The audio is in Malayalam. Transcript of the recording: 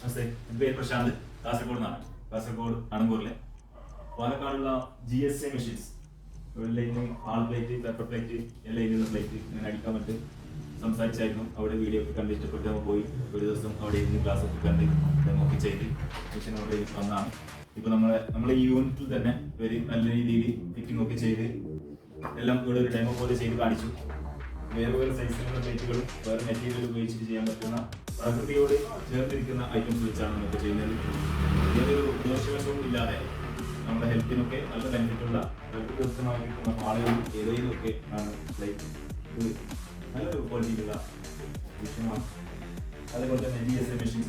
നമസ്തേ, എൻ്റെ പേര് പ്രശാന്ത്. കാസർഗോഡ് നിന്നാണ്. കാസർഗോഡ് അണങ്കൂറിലെ പാലക്കാടുള്ള GSA മെഷീൻസ് ലൈന് ആൾ പ്ലേറ്റ്, പേപ്പർ പ്ലേറ്റ്, ലൈനുള്ള പ്ലേറ്റ് ഇങ്ങനെ അടിക്കാൻ വേണ്ടി സംസാരിച്ചായിരുന്നു. അവിടെ വീഡിയോ ഒക്കെ കണ്ട് ഇഷ്ടപ്പെട്ട് നമ്മൾ പോയി ഒരു ദിവസം അവിടെ ഇരുന്ന് ക്ലാസ് ഒക്കെ കണ്ട് ഡെമോ ഒക്കെ ചെയ്ത് മെഷീൻ അവിടെ വന്നതാണ്. ഇപ്പൊ നമ്മളെ ഈ യൂണിറ്റിൽ തന്നെ ഒരു നല്ല രീതിയിൽ ഫിറ്റിംഗ് ഒക്കെ ചെയ്ത് എല്ലാം ഇവിടെ ഒരു ഡെമോ പോലെ ചെയ്ത് കാണിച്ചു. വേറെ വേറെ സൈസിലുള്ള പ്ലേറ്റുകളും വേറെ മെറ്റീരിയൽ ഉപയോഗിച്ചിട്ട് ചെയ്യാൻ പറ്റുന്ന പ്രകൃതിയോട് ചേർന്നിരിക്കുന്ന ഐറ്റംസ് വെച്ചാണ് നമുക്ക് ചെയ്യുന്നത്. ഏതൊരു ദോഷവശവും ഇല്ലാതെ നമ്മുടെ ഹെൽത്തിനൊക്കെ നല്ല ബെനിഫിറ്റുള്ള പ്രകൃതിദത്തമായിരിക്കുന്ന പാളുകളും ഏതെങ്കിലും ഒക്കെ ആണ് പ്ലേറ്റ്. ഇത് നല്ലൊരു ക്വാളിറ്റിയുള്ള വിഷയമാണ്. അതേപോലെ തന്നെ GSA മെഷീൻ